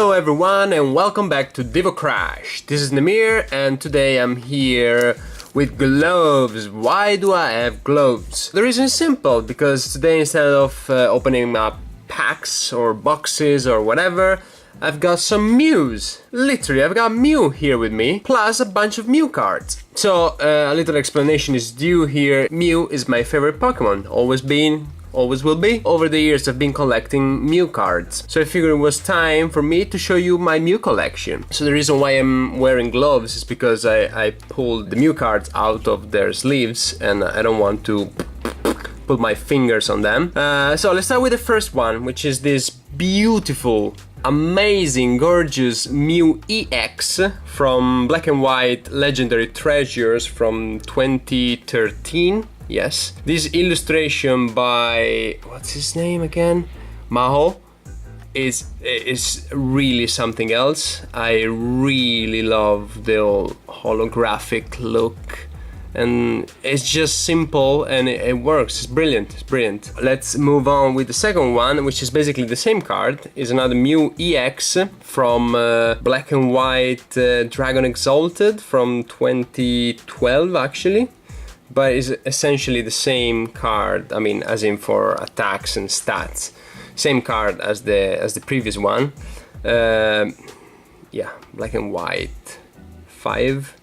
Hello everyone and welcome back to DevoCrash. This is Namir and today I'm here with gloves. Why do I have gloves? The reason is simple, because today instead of opening up packs or boxes or whatever, I've got some Mews. Literally, I've got Mew here with me, plus a bunch of Mew cards. So, a little explanation is due here. Mew is my favorite Pokemon, always been, always will be. Over the years I've been collecting Mew cards, so I figured it was time for me to show you my Mew collection. So the reason why I'm wearing gloves is because I pulled the Mew cards out of their sleeves and I don't want to put my fingers on them. So let's start with the first one, which is this beautiful, amazing, gorgeous Mew EX from Black and White Legendary Treasures from 2013. Yes, this illustration by, what's his name again? Maho is really something else. I really love the old holographic look, and it's just simple and it works. It's brilliant. It's brilliant. Let's move on with the second one, which is basically the same card. Is another Mew EX from Black and White Dragon Exalted from 2012 actually. But it's essentially the same card, I mean, as in for attacks and stats. Same card as the previous one. Yeah, Black and White 5.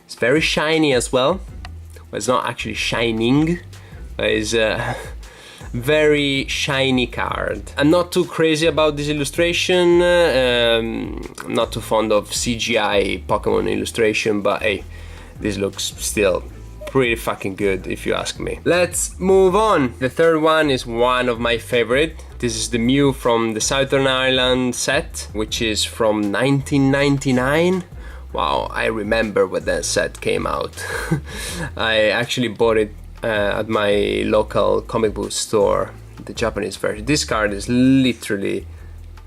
It's very shiny as well. Well, it's not actually shining, but it's a very shiny card. I'm not too crazy about this illustration. I'm not too fond of CGI Pokemon illustration, but hey, this looks still pretty fucking good if you ask me. Let's move on. The third one is one of my favorite. This is the Mew from the Southern Island set, which is from 1999. Wow, I remember when that set came out. I actually bought it at my local comic book store, the Japanese version. This card is literally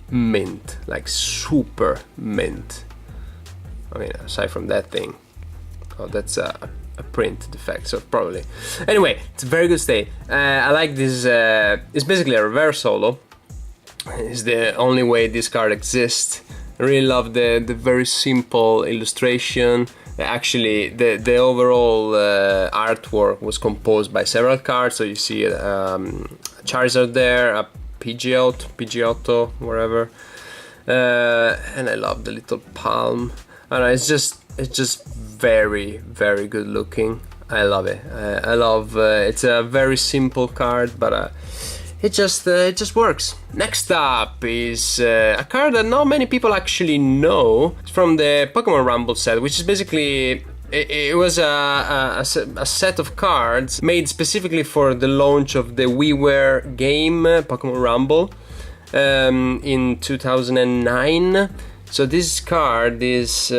mint, like super mint. I mean, aside from that thing. Oh, that's a print defect, so probably. Anyway, it's a very good state. I like this. It's basically a reverse holo. It's the only way this card exists. I really love the very simple illustration. Actually, the overall artwork was composed by several cards. So you see a Charizard there, a Pidgeotto, wherever, and I love the little palm. I don't know, it's just very, very good looking. I love it. I love it's a very simple card, but it just works. Next up is a card that not many people actually know. It's from the Pokemon Rumble set, which is basically it was a set of cards made specifically for the launch of the WiiWare game Pokemon Rumble in 2009. So this card is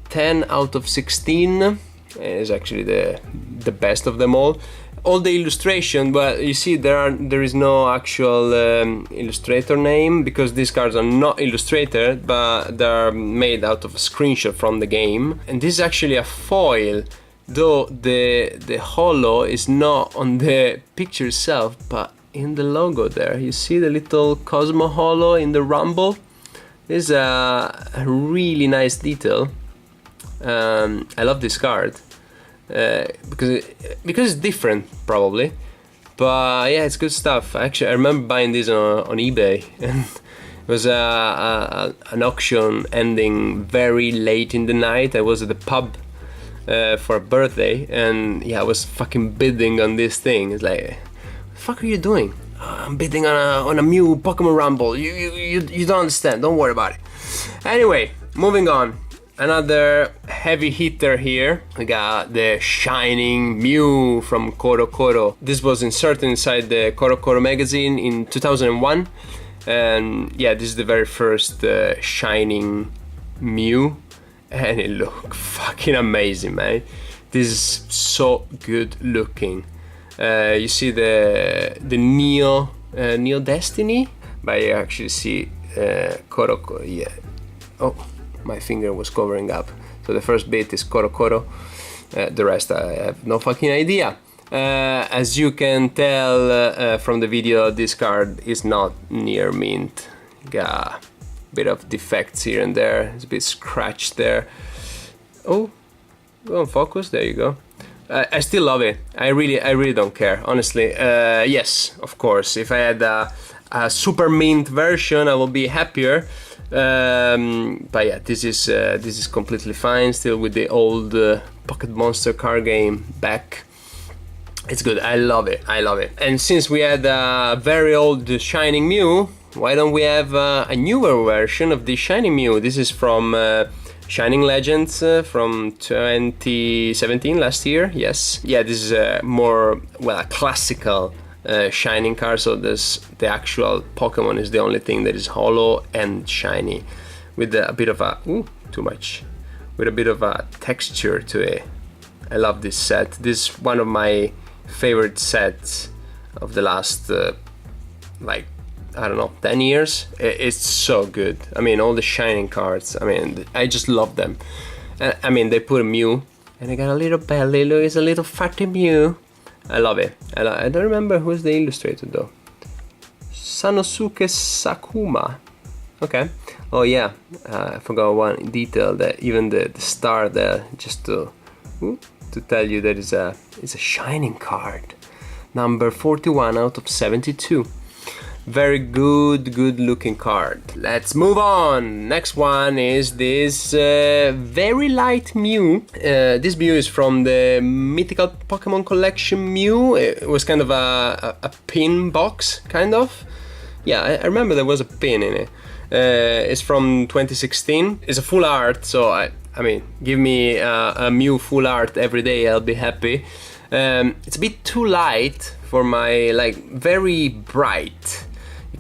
10 out of 16. Is actually the best of them all. All the illustration, but you see there is no actual illustrator name, because these cards are not illustrated, but they're made out of a screenshot from the game. And this is actually a foil, though the holo is not on the picture itself, but in the logo there. You see the little Cosmo holo in the Rumble? This is a really nice detail. I love this card because it's different, probably, but yeah, it's good stuff. Actually, I remember buying this on eBay, and it was an auction ending very late in the night. I was at the pub for a birthday, and yeah, I was fucking bidding on this thing. It's like, what the fuck are you doing? I'm bidding on a Mew Pokemon Rumble. You don't understand. Don't worry about it. Anyway, moving on. Another heavy hitter here. We got the Shining Mew from CoroCoro. This was inserted inside the CoroCoro magazine in 2001. And yeah, this is the very first Shining Mew. And it looked fucking amazing, man. This is so good looking. You see the Neo Destiny, but you actually see CoroCoro. Yeah. Oh, my finger was covering up. So the first bit is CoroCoro. The rest I have no fucking idea. As you can tell from the video, this card is not near mint. bit of defects here and there. It's a bit scratched there. Oh, go on focus, there you go. I still love it. I really don't care, honestly. Yes, of course, if I had a super mint version, I would be happier. But yeah, this is completely fine. Still with the old Pocket Monster card game back. It's good. I love it. I love it. And since we had a very old Shining Mew, why don't we have a newer version of the Shining Mew? This is from Shining Legends from 2017, last year. Yes. Yeah, this is a more, well, a classical Shining card. So there's the actual Pokemon is the only thing that is holo and shiny, with a bit of a too much, with a bit of a texture to it. I love this set. This is one of my favorite sets of the last like, I don't know, 10 years. It's so good. I mean, all the Shining cards, I mean, I just love them. I mean, they put a Mew and I got a little belly. Look, it's a little fatty Mew. I love it. I don't remember who's the illustrator though. Sanosuke Sakuma. Okay. Oh yeah, I forgot one detail, that even the star there, just to tell you that it's a Shining card. Number 41 out of 72. Very good looking card. Let's move on. Next one is this very light Mew. This Mew is from the Mythical Pokemon Collection Mew. It was kind of a pin box, kind of. Yeah, I remember there was a pin in it. It's from 2016. It's a full art, so I mean, give me a Mew full art every day, I'll be happy. It's a bit too light for my, like, very bright.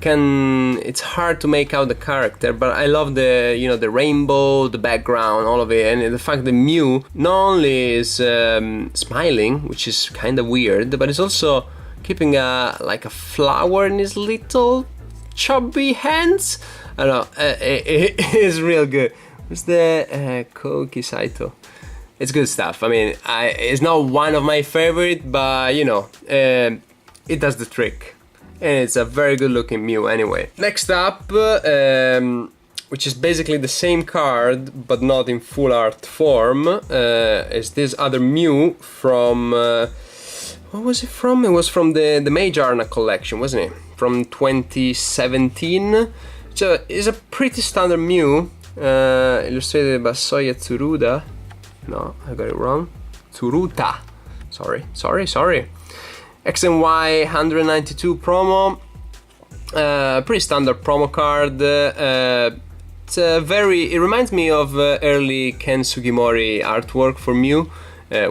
It's hard to make out the character, but I love the, you know, the rainbow, the background, all of it, and the fact that Mew not only is smiling, which is kind of weird, but it's also keeping like a flower in his little chubby hands. I don't know, it is real good. What's the Koki Saito? It's good stuff. I mean, it's not one of my favorite, but you know, it does the trick. And it's a very good looking Mew anyway. Next up, which is basically the same card but not in full art form, is this other Mew from, what was it from? It was from the Mage Arena collection, wasn't it? From 2017. So it's a pretty standard Mew, illustrated by Soya Tsuruda. No, I got it wrong. Tsuruta. Sorry. X and Y 192 promo, pretty standard promo card. It reminds me of early Ken Sugimori artwork for Mew,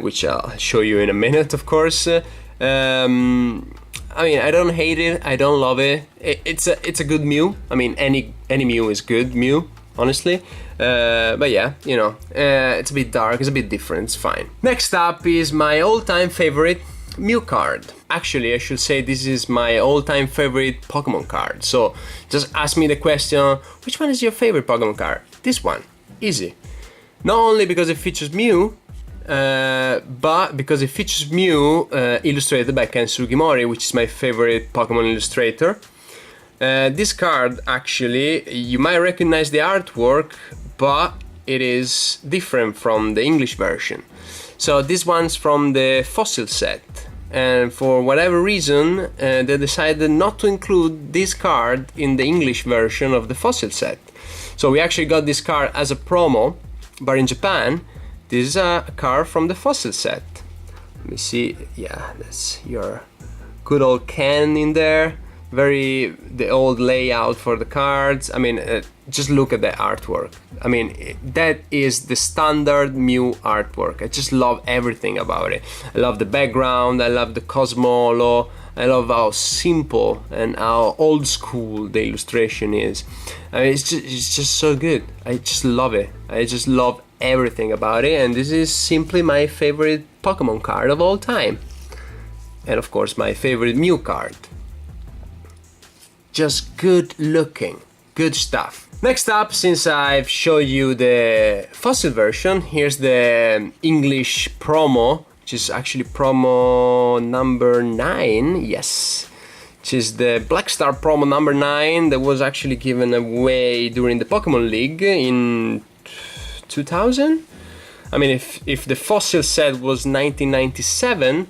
which I'll show you in a minute, of course. I mean, I don't hate it, I don't love it. It's a good Mew. I mean, any Mew is good Mew, honestly. But yeah, you know, it's a bit dark, it's a bit different, it's fine. Next up is my all-time favorite Mew card. Actually, I should say this is my all-time favorite Pokemon card. So just ask me the question, which one is your favorite Pokemon card? This one, easy. Not only because it features Mew, but because it features Mew illustrated by Ken Sugimori, which is my favorite Pokemon illustrator. This card, actually, you might recognize the artwork, but it is different from the English version. So this one's from the Fossil set, and for whatever reason they decided not to include this card in the English version of the Fossil set. So we actually got this card as a promo, but in Japan this is a card from the Fossil set. Let me see, yeah, that's your good old Ken in there. The old layout for the cards. I mean, just look at the artwork. I mean, that is the standard Mew artwork. I just love everything about it. I love the background, I love the Cosmolo, I love how simple and how old school the illustration is. I mean, it's just so good. I just love it. I just love everything about it, and this is simply my favorite Pokemon card of all time. And of course, my favorite Mew card. Just good looking, good stuff. Next up, since I've showed you the Fossil version, here's the English promo, which is actually promo number 9, yes. which is the Black Star promo number 9 that was actually given away during the Pokemon League in 2000. I mean, if the fossil set was 1997,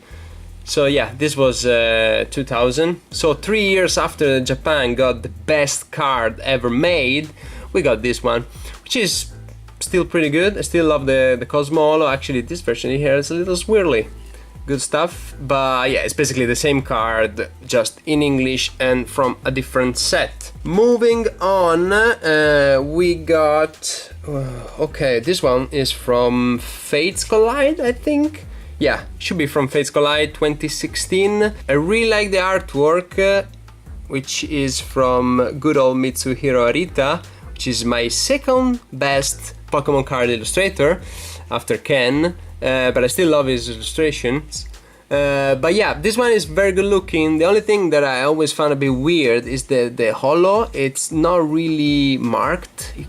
so yeah, this was 2000. So 3 years after Japan got the best card ever made, we got this one, which is still pretty good. I still love the Cosmo Holo. Actually, this version here is a little swirly. Good stuff, but yeah, it's basically the same card, just in English and from a different set. Moving on, we got... okay, this one is from Fates Collide, I think. Yeah, should be from Fates Collide 2016. I really like the artwork, which is from good old Mitsuhiro Arita, which is my second best Pokemon card illustrator after Ken. But I still love his illustrations. But yeah, this one is very good looking. The only thing that I always found a bit weird is the holo. It's not really marked. You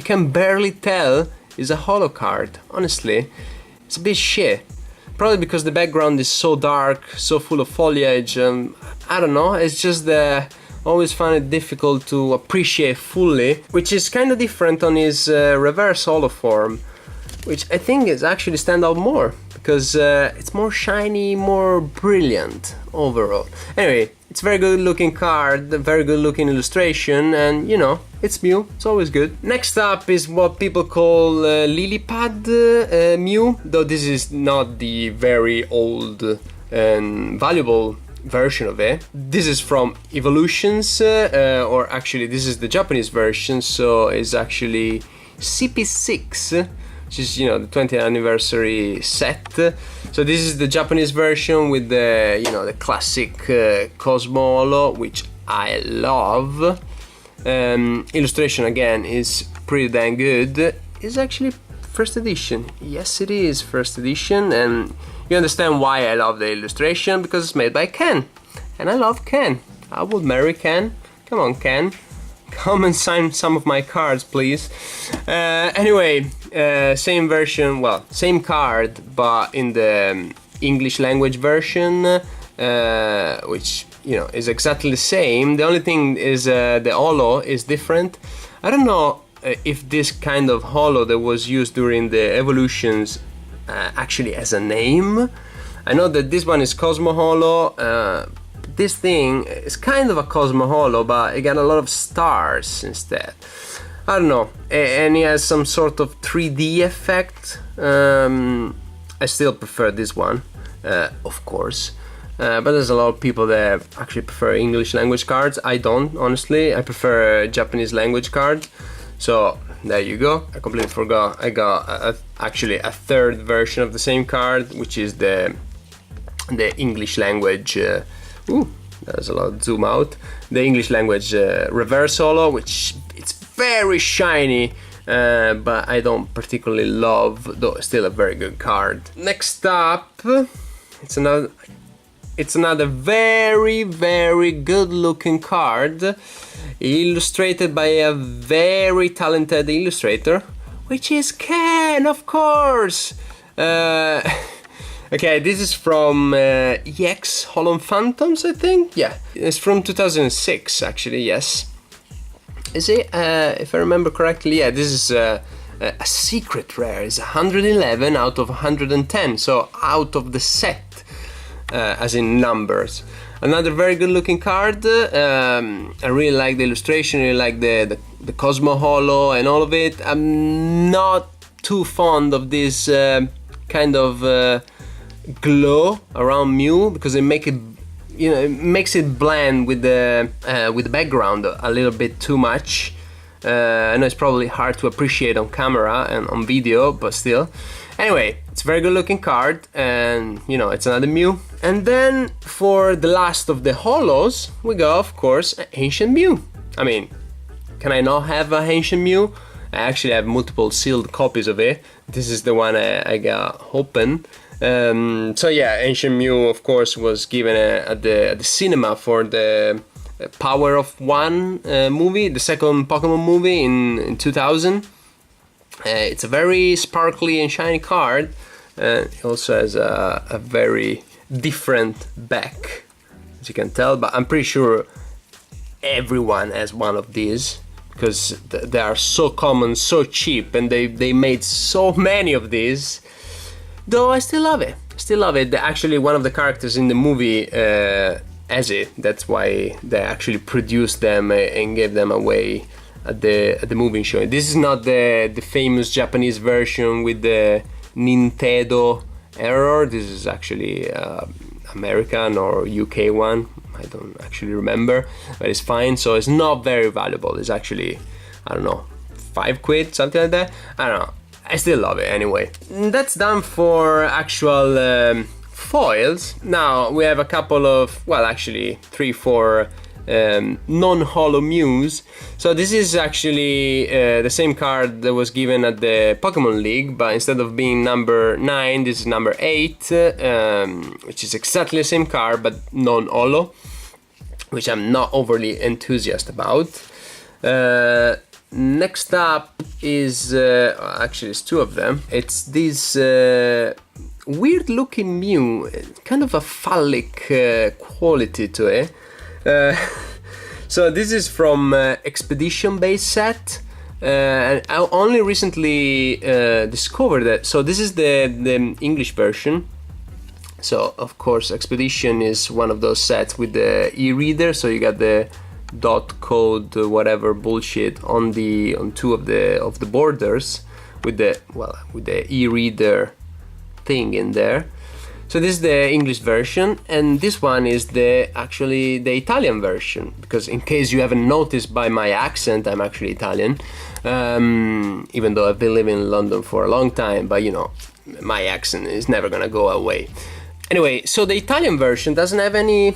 can barely tell it's a holo card. Honestly, it's a bit shit. Probably because the background is so dark, so full of foliage. I don't know. It's just always find it difficult to appreciate fully, which is kind of different on his reverse holo form, which I think is actually stand out more because it's more shiny, more brilliant overall. Anyway, it's a very good looking card, very good looking illustration, and you know, it's Mew, it's always good. Next up is what people call Lily Pad Mew, though this is not the very old and valuable version of it. This is from Evolutions, or actually this is the Japanese version, so it's actually CP6, which is, you know, the 20th anniversary set. So this is the Japanese version with the, you know, the classic Cosmo Holo, which I love. Illustration again is pretty damn good. It's actually first edition. Yes, it is first edition, and you understand why I love the illustration, because it's made by Ken, and I love Ken. I would marry Ken. Come on, Ken. Come and sign some of my cards, please. Anyway, same version, well, same card, but in the English language version, which, you know, is exactly the same. The only thing is the holo is different. I don't know if this kind of holo that was used during the evolutions actually has a name. I know that this one is Cosmo Holo. This thing is kind of a Cosmo Holo, but it got a lot of stars instead. I don't know, and it has some sort of 3D effect. I still prefer this one, of course. But there's a lot of people that actually prefer English language cards. I don't, honestly. I prefer Japanese language cards. So there you go. I completely forgot. I got actually a third version of the same card, which is the English language. Ooh, there's a lot of zoom out. The English language reverse holo, which it's very shiny, but I don't particularly love, though it's still a very good card. Next up, it's another very, very good looking card, illustrated by a very talented illustrator, which is Ken, of course. Okay, this is from EX Holon Phantoms, I think. Yeah, it's from 2006, actually. Yes, is it? If I remember correctly, yeah. This is a secret rare. It's 111 out of 110, so out of the set, as in numbers. Another very good looking card. I really like the illustration. I really like the Cosmo Holo and all of it. I'm not too fond of this kind of glow around Mew, because it makes it blend with the background a little bit too much. I know it's probably hard to appreciate on camera and on video, but still. Anyway, it's a very good looking card, and you know, it's another Mew. And then for the last of the holos, we got, of course, an Ancient Mew. I mean, can I not have a Ancient Mew? I actually have multiple sealed copies of it. This is the one I got open. So yeah, Ancient Mew, of course, was given at the cinema for the Power of One movie, the second Pokemon movie in 2000. It's a very sparkly and shiny card. It also has a very different back. as you can tell, but I'm pretty sure everyone has one of these because they are so common, so cheap, and they made so many of these. Though I still love it. Still love it. Actually, one of the characters in the movie has it. That's why they actually produced them and gave them away at the movie show. This is not the famous Japanese version with the Nintendo error. This is actually American or UK one. I don't actually remember, but it's fine. So it's not very valuable. It's actually, I don't know, 5 quid, something like that. I don't know. I still love it anyway. That's done for actual foils. Now we have a couple of, well, actually 3-4 non-holo Mews. So this is actually the same card that was given at the Pokémon League, but instead of being number 9, this is number 8, which is exactly the same card but non-holo, which I'm not overly enthusiastic about. Next up is, actually it's 2 of them. It's this weird looking Mew, kind of a phallic quality to it. So this is from Expedition base set, and I only recently discovered it. So this is the English version. So of course Expedition is one of those sets with the e-reader, so you got the dot code whatever bullshit on 2 of the borders with the e-reader thing in there. So this is the English version, and this one is actually the Italian version, because in case you haven't noticed by my accent, I'm actually Italian, even though I've been living in London for a long time, but you know, my accent is never gonna go away. Anyway, so the Italian version doesn't have any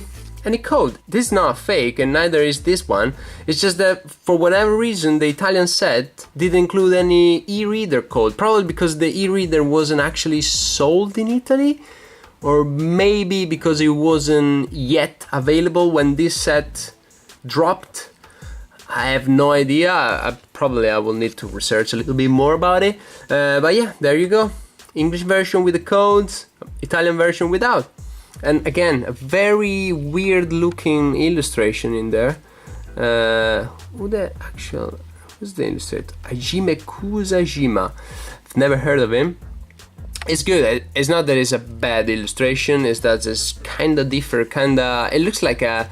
code. This is not fake, and neither is this one. It's just that for whatever reason the Italian set didn't include any e-reader code, probably because the e-reader wasn't actually sold in Italy, or maybe because it wasn't yet available when this set dropped. I have no idea. I will need to research a little bit more about it, but yeah, there you go. English version with the codes, Italian version without. And again, a very weird looking illustration in there. Who's the illustrator? Hajime Kusajima. I've never heard of him. It's good. It's not that it's a bad illustration, it's that it's kinda different, it looks like a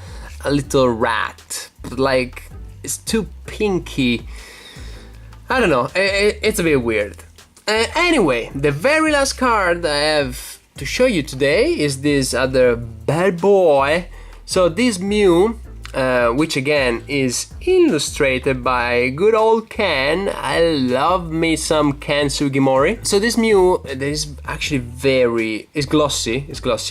little rat, but like it's too pinky. I don't know, it's a bit weird. Anyway, the very last card I have to show you today is this other bad boy. So this Mew, which again is illustrated by good old Ken. I love me some Ken Sugimori. So this Mew is actually it's glossy,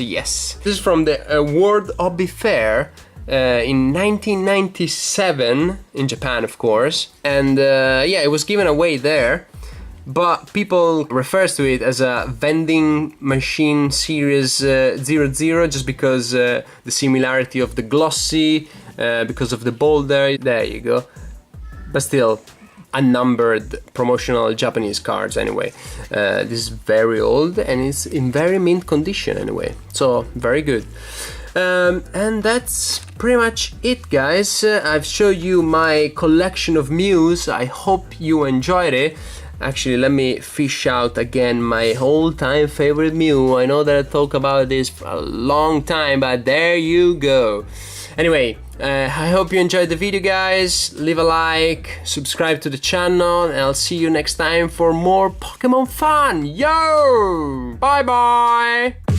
yes. This is from the World Hobby Fair in 1997 in Japan, of course, and yeah, it was given away there. But people refers to it as a Vending Machine Series 00 just because the similarity of the glossy, because of the boulder. There you go. But still, unnumbered promotional Japanese cards anyway. This is very old and it's in very mint condition anyway. So very good. And that's pretty much it, guys. I've showed you my collection of Mews. I hope you enjoyed it. Actually, let me fish out again my all-time favorite Mew. I know that I talk about this for a long time, but there you go. Anyway, I hope you enjoyed the video, guys. Leave a like, subscribe to the channel, and I'll see you next time for more Pokemon fun. Yo! Bye-bye!